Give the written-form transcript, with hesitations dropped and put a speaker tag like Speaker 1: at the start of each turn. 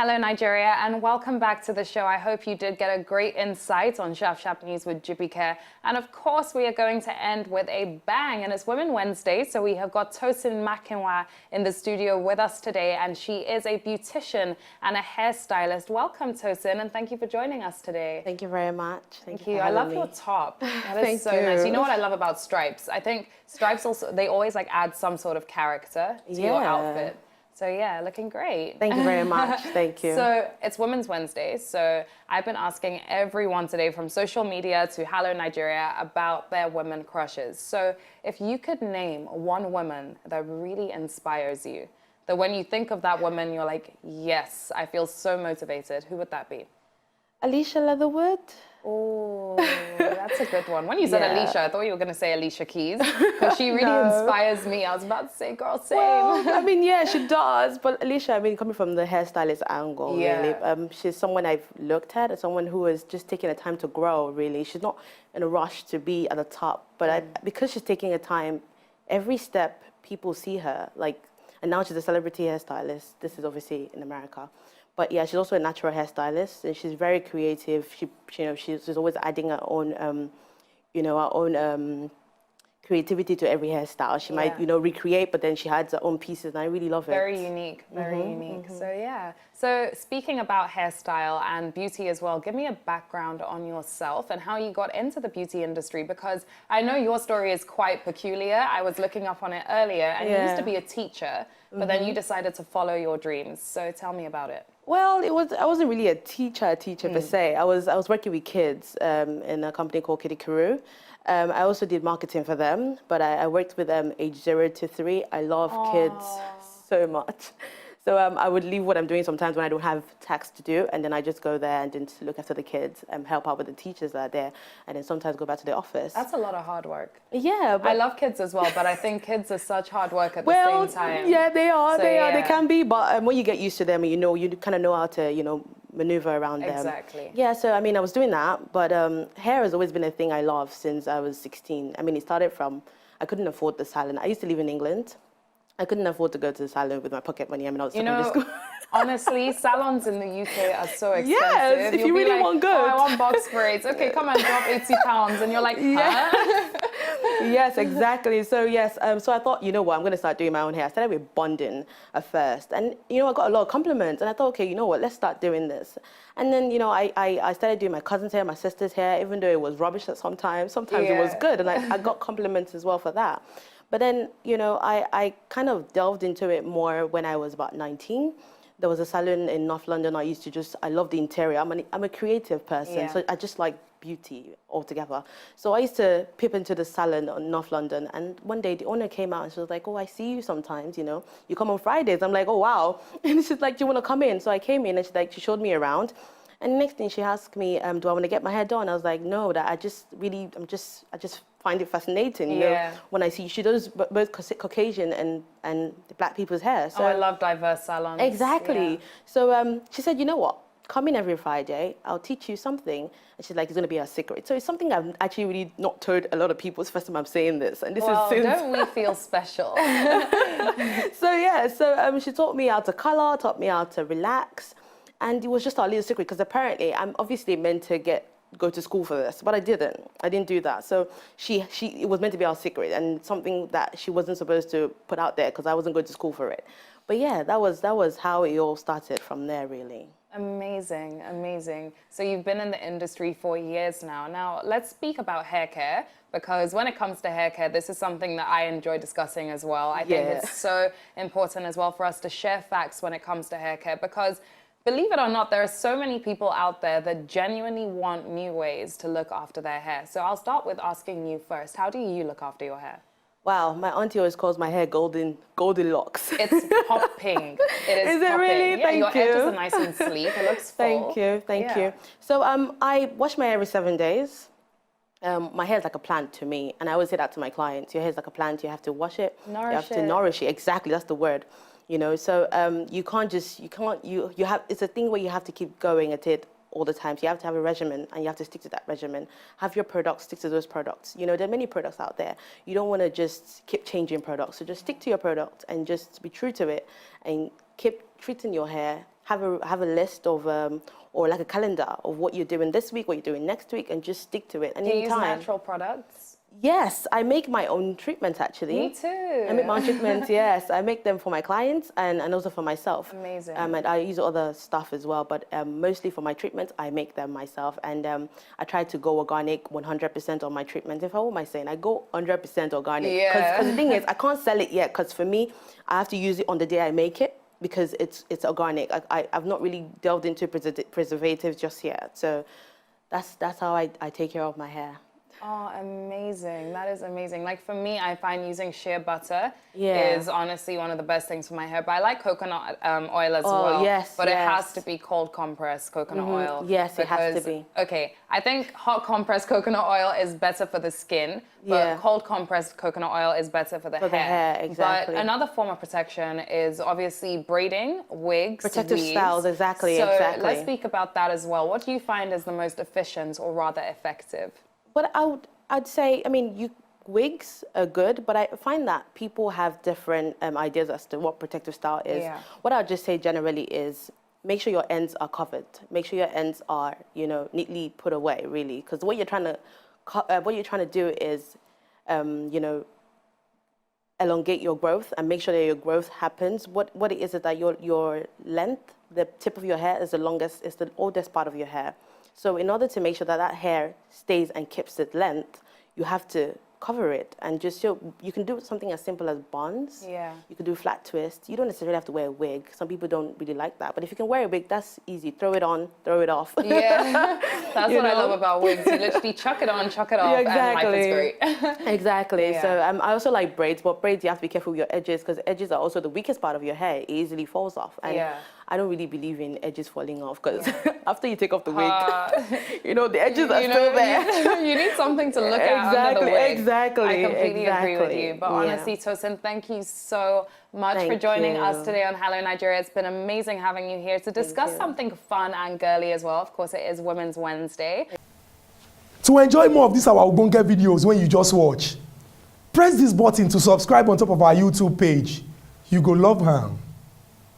Speaker 1: Hello, Nigeria, and welcome back to the show. I hope you did get a great insight on Sharp Sharp News with Jippy Care. And of course, we are going to end with a bang, and it's Women Wednesday, so we have got Tosin Makinwa in the studio with us today, and she is a beautician and a hairstylist. Welcome, Tosin, and thank you for joining us today.
Speaker 2: Thank you very much.
Speaker 1: Thank you. I love your top. That is so
Speaker 2: you.
Speaker 1: nice. You know what I love about stripes? I think stripes also, they always like add some sort of character to your outfit. So yeah, looking great.
Speaker 2: Thank you very much. Thank you.
Speaker 1: So it's Women's Wednesday. So I've been asking everyone today from social media to Hello Nigeria about their women crushes. So if you could name one woman that really inspires you, that when you think of that woman, you're like, yes, I feel so motivated. Who would that be?
Speaker 2: Alicia Leatherwood.
Speaker 1: Oh, that's a good one. When you said Alicia, I thought you were going to say Alicia Keys, because she really inspires me. I was about to say, girl, same.
Speaker 2: Well, I mean, yeah, she does. But Alicia, I mean, coming from the hairstylist angle, really, she's someone I've looked at, as someone who is just taking the time to grow, really. She's not in a rush to be at the top. But because she's taking her time, every step, people see her. Like, and now she's a celebrity hairstylist. This is obviously in America. But yeah, she's also a natural hairstylist, and she's very creative. She's always adding her own, creativity to every hairstyle. She might, recreate, but then she adds her own pieces, and I really love it.
Speaker 1: Very unique, very unique. So yeah. So speaking about hairstyle and beauty as well, give me a background on yourself and how you got into the beauty industry, because I know your story is quite peculiar. I was looking up on it earlier, and you used to be a teacher, but then you decided to follow your dreams. So tell me about it.
Speaker 2: Well, I wasn't really a teacher per se. I was working with kids in a company called Kitty Carew. I also did marketing for them, but I worked with them age 0 to 3. I love kids so much. So I would leave what I'm doing sometimes when I don't have tasks to do, and then I just go there and just look after the kids and help out with the teachers that are there, and then sometimes go back to the office.
Speaker 1: That's a lot of hard work.
Speaker 2: Yeah. But
Speaker 1: I love kids as well, but I think kids are such hard work at the same time.
Speaker 2: Yeah, they are. So, they can be, but when you get used to them, you kind of know how to, maneuver around them.
Speaker 1: Exactly.
Speaker 2: Yeah, so I mean, I was doing that, but hair has always been a thing I love since I was 16. I mean, it started from, I couldn't afford the salon. I used to live in England. I couldn't afford to go to the salon with my pocket money. I mean, I was secondary school.
Speaker 1: Honestly, salons in the UK are so expensive.
Speaker 2: Yes, if you really want good.
Speaker 1: Oh, I want box braids. Okay, come on, drop 80 pounds. And you're like, huh?
Speaker 2: Yes, exactly. So yes, so I thought, you know what, I'm going to start doing my own hair. I started with bonding at first. And, I got a lot of compliments. And I thought, okay, you know what, let's start doing this. And then, I started doing my cousin's hair, my sister's hair, even though it was rubbish at sometimes. Sometimes it was good. And I got compliments as well for that. But then, I kind of delved into it more when I was about 19. There was a salon in North London. I love the interior. I'm a creative person, so I just like beauty altogether. So I used to peep into the salon in North London, and one day the owner came out and she was like, oh, I see you sometimes, you come on Fridays. I'm like, oh, wow. And she's like, do you want to come in? So I came in, and she showed me around. And the next thing she asked me, do I want to get my hair done? I was like, no, I just find it fascinating, when I see she does both Caucasian and the black people's hair. So
Speaker 1: I love diverse salons.
Speaker 2: Exactly. Yeah. So she said, you know what? Come in every Friday. I'll teach you something. And she's like, it's going to be a secret. So it's something I've actually really not told a lot of people. It's the first time I'm saying this. And this is since...
Speaker 1: don't we feel special?
Speaker 2: So she taught me how to color, taught me how to relax. And it was just our little secret, because apparently I'm obviously meant to go to school for this, but I didn't do that. So it was meant to be our secret, and something that she wasn't supposed to put out there, because I wasn't going to school for it. But yeah, that was how it all started from there, really.
Speaker 1: Amazing, amazing. So you've been in the industry for years now. Now let's speak about hair care, because when it comes to hair care, this is something that I enjoy discussing as well. I think it's so important as well for us to share facts when it comes to hair care, because believe it or not, there are so many people out there that genuinely want new ways to look after their hair. So I'll start with asking you first. How do you look after your hair?
Speaker 2: Wow, my auntie always calls my hair golden locks.
Speaker 1: It's popping.
Speaker 2: Is it really?
Speaker 1: Yeah, your edges are nice and sleek. It looks full.
Speaker 2: Thank you. So I wash my hair every 7 days. My hair is like a plant to me, and I always say that to my clients. Your hair is like a plant. You have to wash it. You have to nourish it. Exactly, that's the word. So it's a thing where you have to keep going at it all the time. So you have to have a regimen, and you have to stick to that regimen. Have your products, stick to those products. There are many products out there. You don't want to just keep changing products. So just stick to your product and just be true to it, and keep treating your hair, have a list of or like a calendar of what you're doing this week, what you're doing next week, and just stick to it. And
Speaker 1: do you use natural products?
Speaker 2: Yes, I make my own treatments actually.
Speaker 1: Me too.
Speaker 2: I make my own treatments, yes. I make them for my clients and also for myself.
Speaker 1: Amazing.
Speaker 2: And I use other stuff as well, but mostly for my treatments, I make them myself. And I try to go organic 100% on my treatments. What am I saying? I go 100% organic.
Speaker 1: Yeah.
Speaker 2: Because the thing is, I can't sell it yet, because for me, I have to use it on the day I make it, because it's organic. I've not really delved into preservatives just yet. So that's how I take care of my hair.
Speaker 1: Oh, amazing. That is amazing. Like for me, I find using shea butter is honestly one of the best things for my hair. But I like coconut oil as well.
Speaker 2: Yes,
Speaker 1: but it has to be cold compressed coconut oil.
Speaker 2: Yes, it has to be.
Speaker 1: Okay, I think hot compressed coconut oil is better for the skin, but cold compressed coconut oil is better for the hair.
Speaker 2: For the hair, exactly.
Speaker 1: But another form of protection is obviously braiding, wigs,
Speaker 2: protective
Speaker 1: weaves.
Speaker 2: styles, exactly.
Speaker 1: So let's speak about that as well. What do you find is the most efficient or rather effective?
Speaker 2: But I'd say, I mean, wigs are good, but I find that people have different ideas as to what protective style is. Yeah. What I'd just say generally is make sure your ends are covered. Make sure your ends are, neatly put away, really. Because what you're trying to do is, elongate your growth and make sure that your growth happens. What it is that your length, the tip of your hair is the oldest part of your hair. So in order to make sure that that hair stays and keeps its length, you have to cover it and just you can do something as simple as buns. Yeah. You could do flat twists. You don't necessarily have to wear a wig. Some people don't really like that. But if you can wear a wig, that's easy. Throw it on, throw it off.
Speaker 1: Yeah. That's what I love about wigs. You literally chuck it on, chuck it off, and life is great.
Speaker 2: Exactly. Yeah. So I also like braids, but braids you have to be careful with your edges, because edges are also the weakest part of your hair. It easily falls off. And I don't really believe in edges falling off, because after you take off the wig, the edges are still there.
Speaker 1: You need something to look at under the wig.
Speaker 2: Exactly.
Speaker 1: I completely agree with you. But honestly, Tosin, thank you so much for joining us today on Hello Nigeria. It's been amazing having you here to discuss something fun and girly as well. Of course, it is Women's Wednesday.
Speaker 3: To enjoy more of these our Ogbonge videos when you just watch, press this button to subscribe on top of our YouTube page. You go love her.